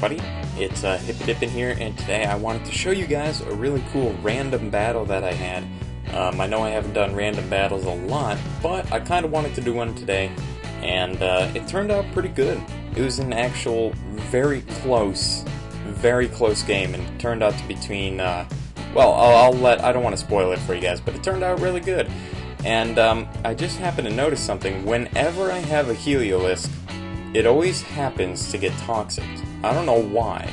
everybody, it's Hippy Dippin' here, and today I wanted to show you guys a really cool random battle that I had. I know I haven't done random battles a lot, but I kind of wanted to do one today, and it turned out pretty good. It was an actual very close game, and it turned out to be between, well, I don't want to spoil it for you guys, but it turned out really good. And I just happened to notice something. Whenever I have a Heliolisk, it always happens to get toxic. I don't know why,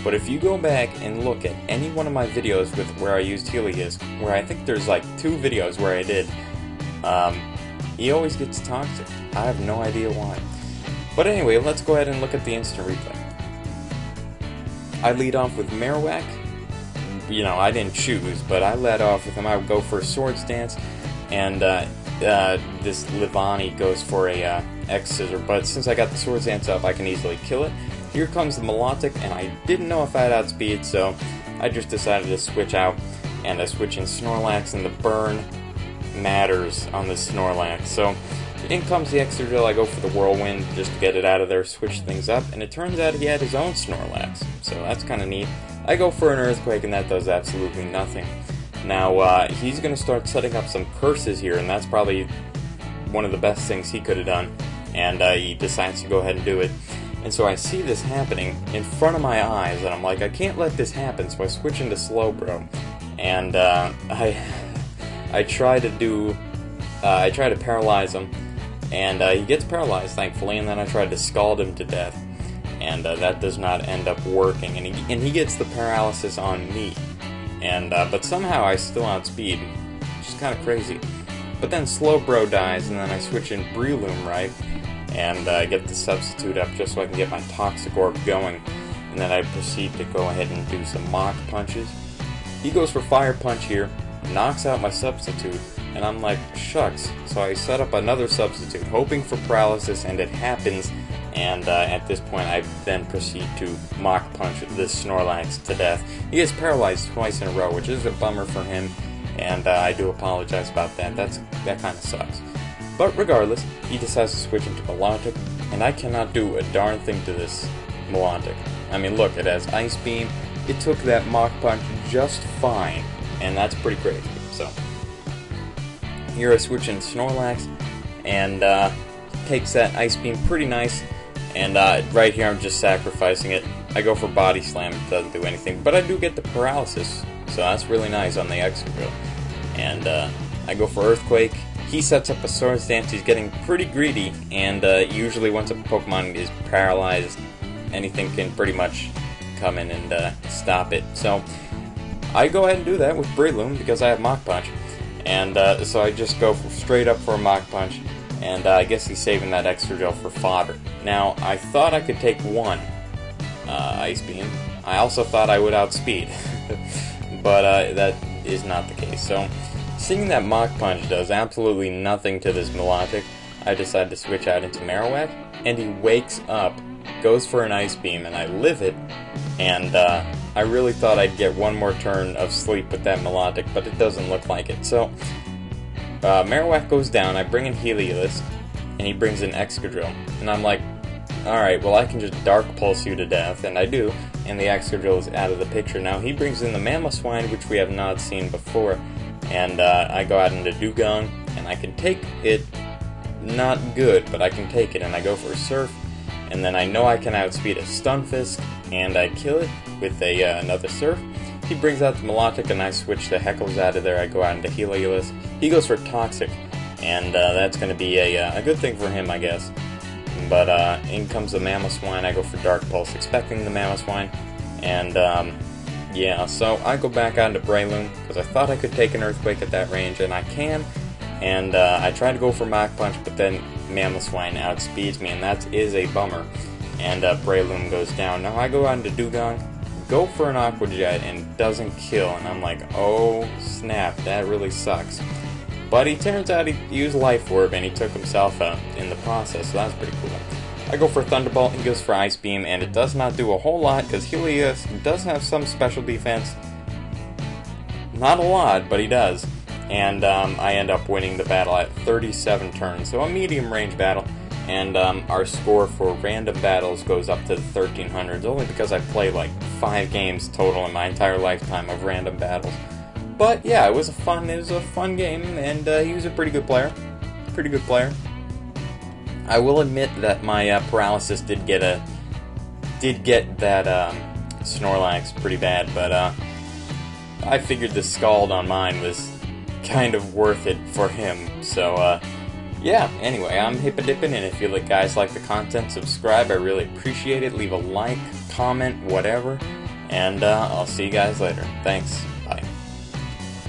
but if you go back and look at any one of my videos with where I used Heliolisk, where I think there's like 2 videos where I did, he always gets toxic. I have no idea why. But anyway, let's go ahead and look at the instant replay. I lead off with Marowak. You know, I didn't choose, but I led off with him. I would go for a Swords Dance, and this Livani goes for a X-Scissor, but since I got the Swords Dance up, I can easily kill it. Here comes the Melodic, and I didn't know if I had outspeed, so I just decided to switch out, and I switch in Snorlax, and the burn matters on the Snorlax. So in comes the X-Scissor. I go for the Whirlwind just to get it out of there, switch things up, and it turns out he had his own Snorlax, so that's kind of neat. I go for an Earthquake, and that does absolutely nothing. Now, he's going to start setting up some curses here, and that's probably one of the best things he could have done, and he decides to go ahead and do it. And so I see this happening in front of my eyes, and I'm like, I can't let this happen, so I switch into Slowbro, and I try to paralyze him, and he gets paralyzed, thankfully, and then I try to scald him to death, and that does not end up working, and he gets the paralysis on me. And but somehow I still outspeed, which is kind of crazy. But then Slowbro dies, and then I switch in Breloom, right? And I get the substitute up just so I can get my Toxic Orb going. And then I proceed to go ahead and do some Mach Punches. He goes for Fire Punch here, knocks out my substitute, and I'm like, shucks. So I set up another substitute, hoping for paralysis, and it happens. And at this point, I then proceed to Mach Punch this Snorlax to death. He gets paralyzed twice in a row, which is a bummer for him, and I do apologize about that. That kind of sucks. But regardless, he decides to switch into Melodic, and I cannot do a darn thing to this Melodic. I mean, look, it has Ice Beam. It took that Mach Punch just fine, and that's pretty crazy. So here I switch in Snorlax, and takes that Ice Beam pretty nice. And right here I'm just sacrificing it. I go for Body Slam, it doesn't do anything, but I do get the paralysis, so that's really nice on the X-Scissor. And I go for Earthquake. He sets up a Swords Dance. He's getting pretty greedy, and usually once a Pokemon is paralyzed, anything can pretty much come in and stop it. So I go ahead and do that with Breloom because I have Mach Punch, and so I just go straight up for a Mach Punch. And I guess he's saving that extra gel for fodder. Now, I thought I could take one Ice Beam. I also thought I would outspeed, but that is not the case. So, seeing that Mach Punch does absolutely nothing to this Melodic, I decide to switch out into Marowak, and he wakes up, goes for an Ice Beam, and I live it, and I really thought I'd get one more turn of sleep with that Melodic, but it doesn't look like it. So Marowak goes down, I bring in Heliolisk, and he brings in Excadrill, and I'm like, alright, well I can just Dark Pulse you to death, and I do, and the Excadrill is out of the picture. Now he brings in the Mamoswine, which we have not seen before, and I go out into Dugong, and I can take it, not good, but I can take it, and I go for a Surf, and then I know I can outspeed a Stunfisk, and I kill it with another Surf. He brings out the Melodic, and I switch the Heckles out of there. I go out into Heliolisk. He goes for Toxic, and that's going to be a good thing for him, I guess. But in comes the Mamoswine. I go for Dark Pulse, expecting the Mamoswine, and yeah, so I go back out into Breloom, because I thought I could take an Earthquake at that range, and I can, and I try to go for Mach Punch, but then Mamoswine outspeeds me, and that is a bummer, and Breloom goes down. Now I go out into Dugong, go for an Aqua Jet, and it doesn't kill, and I'm like, oh snap, that really sucks. But he turns out he used Life Orb, and he took himself out in the process, so that's pretty cool. I go for Thunderbolt, he goes for Ice Beam, and it does not do a whole lot, because Heliolisk does have some special defense. Not a lot, but he does. And I end up winning the battle at 37 turns, so a medium range battle. and our score for random battles goes up to the 1300s, only because I played like 5 games total in my entire lifetime of random battles. But yeah, it was a fun game, and he was a pretty good player. I will admit that my paralysis did get that Snorlax pretty bad, but I figured the Scald on mine was kind of worth it for him. So yeah, anyway, I'm Hippodippin', and if you guys like the content, subscribe. I really appreciate it. Leave a like, comment, whatever, and I'll see you guys later. Thanks.